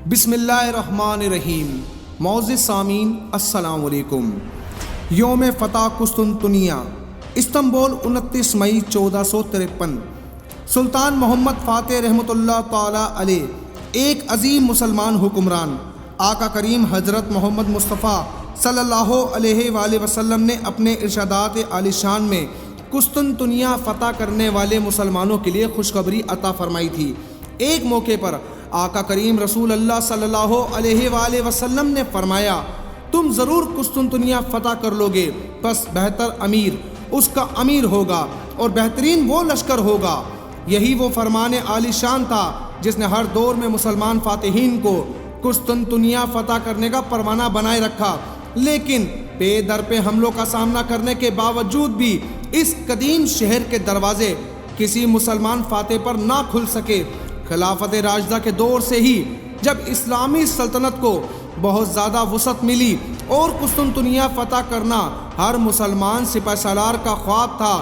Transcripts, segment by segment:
بسم اللہ الرحمن الرحیم۔ معزز سامعین السلام علیکم۔ یوم فتح قسطنطنیہ استنبول 29 مئی 1453۔ سلطان محمت فاتح رحمۃ اللہ تعالی علیہ ایک عظیم مسلمان حکمران آقا کریم حضرت محمد مصطفیٰ صلی اللہ علیہ وآلہ وسلم نے اپنے ارشادات عالی شان میں قسطنطنیہ فتح کرنے والے مسلمانوں کے لیے خوشخبری عطا فرمائی تھی۔ ایک موقع پر آقا کریم رسول اللہ صلی اللہ علیہ وآلہ وسلم نے فرمایا، تم ضرور قسطنطنیہ فتح کر لو گے، پس بہتر امیر اس کا امیر ہوگا اور بہترین وہ لشکر ہوگا۔ یہی وہ فرمان عالی شان تھا جس نے ہر دور میں مسلمان فاتحین کو قسطنطنیہ فتح کرنے کا پروانہ بنائے رکھا، لیکن پے در پہ حملوں کا سامنا کرنے کے باوجود بھی اس قدیم شہر کے دروازے کسی مسلمان فاتح پر نہ کھل سکے۔ خلافت راشدہ کے دور سے ہی جب اسلامی سلطنت کو بہت زیادہ وسعت ملی اور قسطنطنیہ فتح کرنا ہر مسلمان سپہ سالار کا خواب تھا،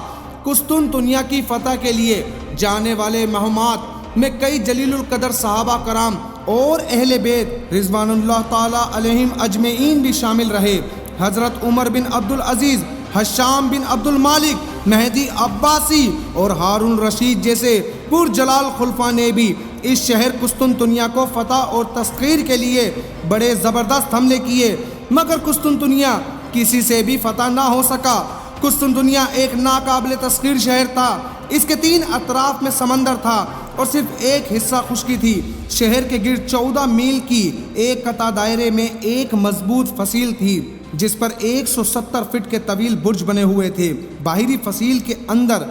قسطنطنیہ کی فتح کے لیے جانے والے مہمات میں کئی جلیل القدر صحابہ کرام اور اہل بیت رضوان اللہ تعالی علیہم اجمعین بھی شامل رہے۔ حضرت عمر بن عبد العزیز، حشام بن عبد المالک، مہدی عباسی اور ہارون رشید جیسے پرجلال خلفاء نے بھی اس شہر قسطنطنیہ کو فتح اور تسخیر کے لیے بڑے زبردست حملے کیے، مگر قسطنطنیہ کسی سے بھی فتح نہ ہو سکا۔ قسطنطنیہ ایک ناقابل تسخیر شہر تھا، اس کے 3 اطراف میں سمندر تھا اور صرف ایک حصہ خشکی تھی۔ شہر کے گرد 14 میل کی ایک قطع دائرے میں ایک مضبوط فصیل تھی جس پر 170 فٹ کے طویل برج بنے ہوئے تھے۔ باہری فصیل کے اندر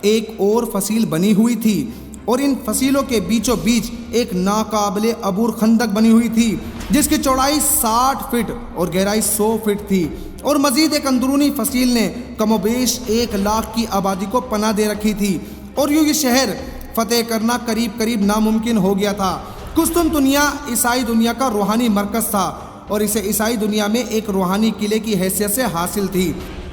ایک اور فصیل بنی ہوئی تھی اور ان فصیلوں کے بیچوں بیچ ایک ناقابل عبور خندق بنی ہوئی تھی جس کی چوڑائی 60 فٹ اور گہرائی 100 فٹ تھی، اور مزید ایک اندرونی فصیل نے کم و بیش 1 لاکھ کی آبادی کو پناہ دے رکھی تھی، اور یہ شہر فتح کرنا قریب ناممکن ہو گیا تھا۔ قسطنطنیہ عیسائی دنیا کا روحانی مرکز تھا اور اسے عیسائی دنیا میں ایک روحانی قلعے کی حیثیت سے حاصل تھی۔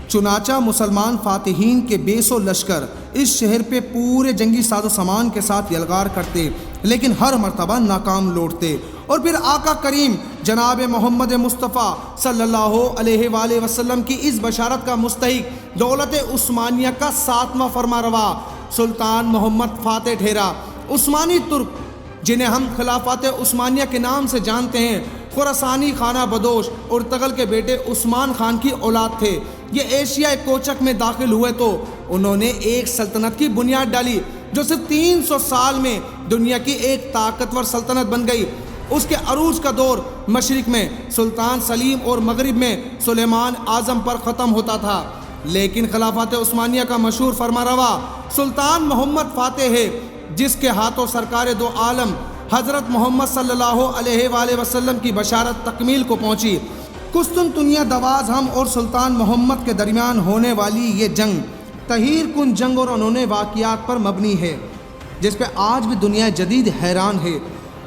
چنانچہ مسلمان فاتحین کے 200 لشکر اس شہر پہ پورے جنگی ساز و سامان کے ساتھ یلغار کرتے، لیکن ہر مرتبہ ناکام لوٹتے، اور پھر آقا کریم جناب محمد مصطفیٰ صلی اللہ علیہ وآلہ وسلم کی اس بشارت کا مستحق دولت عثمانیہ کا 7واں فرمانروا سلطان محمد فاتح ٹھہرا۔ عثمانی ترک جنہیں ہم خلافت عثمانیہ کے نام سے جانتے ہیں، خراسانی خانہ بدوش اور تغل کے بیٹے عثمان خان کی اولاد تھے۔ یہ ایشیا کوچک میں داخل ہوئے تو انہوں نے ایک سلطنت کی بنیاد ڈالی جو صرف 300 سال میں دنیا کی ایک طاقتور سلطنت بن گئی۔ اس کے عروج کا دور مشرق میں سلطان سلیم اور مغرب میں سلیمان اعظم پر ختم ہوتا تھا، لیکن خلافت عثمانیہ کا مشہور فرمانروا سلطان محمد فاتح ہے، جس کے ہاتھوں سرکار دو عالم حضرت محمد صلی اللہ علیہ وآلہ وسلم کی بشارت تکمیل کو پہنچی۔ قسطنطنیہ دوازہم اور سلطان محمد کے درمیان ہونے والی یہ جنگ تحیر کن جنگ اور انہونے واقعات پر مبنی ہے جس پہ آج بھی دنیا جدید حیران ہے۔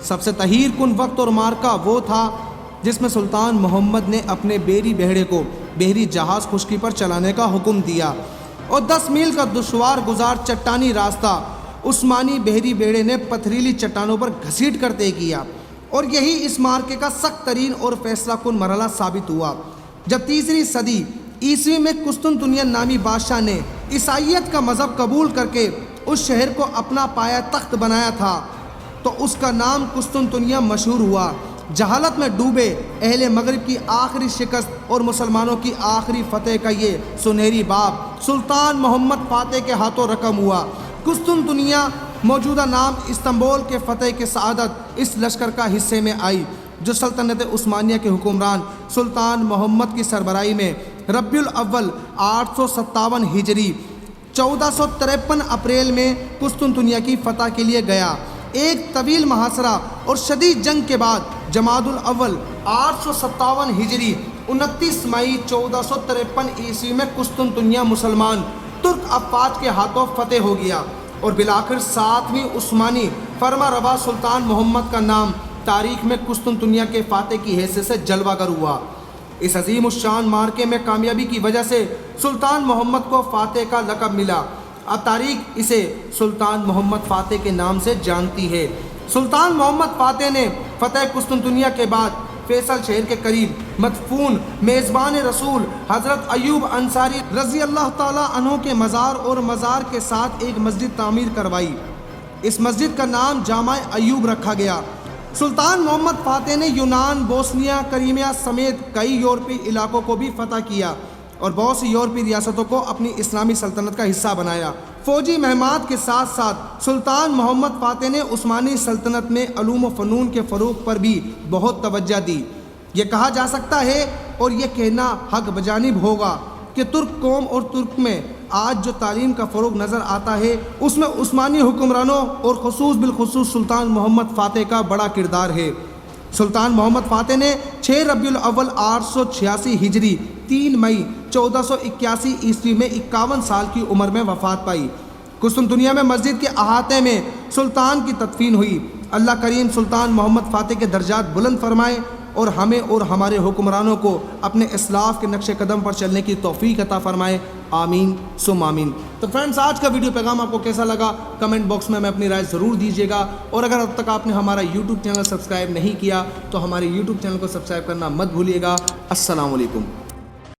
سب سے تحیر کن وقت اور مارکہ وہ تھا جس میں سلطان محمد نے اپنے بیری بہڑے کو بحری جہاز خشکی پر چلانے کا حکم دیا اور 10 میل کا دشوار گزار چٹانی راستہ عثمانی بحری بیڑے نے پتھریلی چٹانوں پر گھسیٹ کر طے کیا، اور یہی اس مارکے کا سخت ترین اور فیصلہ کن مرحلہ ثابت ہوا۔ جب 3 صدی عیسوی میں قسطنطنیہ نامی بادشاہ نے عیسائیت کا مذہب قبول کر کے اس شہر کو اپنا پایہ تخت بنایا تھا تو اس کا نام قسطنطنیہ مشہور ہوا۔ جہالت میں ڈوبے اہل مغرب کی آخری شکست اور مسلمانوں کی آخری فتح کا یہ سنہری باب سلطان محمد فاتح کے ہاتھوں رقم ہوا۔ قسطنطنیہ موجودہ نام استنبول کے فتح کے سعادت اس لشکر کا حصے میں آئی جو سلطنت عثمانیہ کے حکمران سلطان محمد کی سربراہی میں ربیع الاول 857 ہجری 1453 اپریل میں قسطنطنیہ کی فتح کے لیے گیا۔ ایک طویل محاصرہ اور شدید جنگ کے بعد جمادی الاول 857 ہجری 29 مئی 1453 عیسوی میں قسطنطنیہ مسلمان ترک افواج کے ہاتھوں فتح ہو گیا، اور بالآخر 7ویں عثمانی فرمانروا سلطان محمد کا نام تاریخ میں قسطنطنیہ کے فاتح کی حیثیت سے جلوہ گر ہوا۔ اس عظیم الشان مارکے میں کامیابی کی وجہ سے سلطان محمد کو فاتح کا لقب ملا۔ اب تاریخ اسے سلطان محمد فاتح کے نام سے جانتی ہے۔ سلطان محمد فاتح نے فتح قسطنطنیہ کے بعد فیصل شہر کے قریب مدفون میزبان رسول حضرت ایوب انصاری رضی اللہ تعالیٰ عنہ کے مزار اور مزار کے ساتھ ایک مسجد تعمیر کروائی۔ اس مسجد کا نام جامع ایوب رکھا گیا۔ سلطان محمد فاتح نے یونان، بوسنیا، کریمیا سمیت کئی یورپی علاقوں کو بھی فتح کیا اور بہت سی یورپی ریاستوں کو اپنی اسلامی سلطنت کا حصہ بنایا۔ فوجی مہمات کے ساتھ ساتھ سلطان محمد فاتح نے عثمانی سلطنت میں علوم و فنون کے فروغ پر بھی بہت توجہ دی۔ یہ کہا جا سکتا ہے اور یہ کہنا حق بجانب ہوگا کہ ترک قوم اور ترک میں آج جو تعلیم کا فروغ نظر آتا ہے اس میں عثمانی حکمرانوں اور بالخصوص سلطان محمد فاتح کا بڑا کردار ہے۔ سلطان محمد فاتح نے 6 ربیع الاول 886 ہجری 3 مئی 1481 عیسوی میں 51 سال کی عمر میں وفات پائی۔ قسطنطنیہ میں مسجد کے احاطے میں سلطان کی تدفین ہوئی۔ اللہ کریم سلطان محمد فاتح کے درجات بلند فرمائے اور ہمیں اور ہمارے حکمرانوں کو اپنے اسلاف کے نقش قدم پر چلنے کی توفیق عطا فرمائے، آمین ثم آمین۔ تو فرینڈز، آج کا ویڈیو پیغام آپ کو کیسا لگا کمنٹ باکس میں اپنی رائے ضرور دیجیے گا، اور اگر اب تک آپ نے ہمارا یوٹیوب چینل سبسکرائب نہیں کیا تو ہمارے یوٹیوب چینل کو سبسکرائب کرنا مت بھولیے گا۔ السلام علیکم۔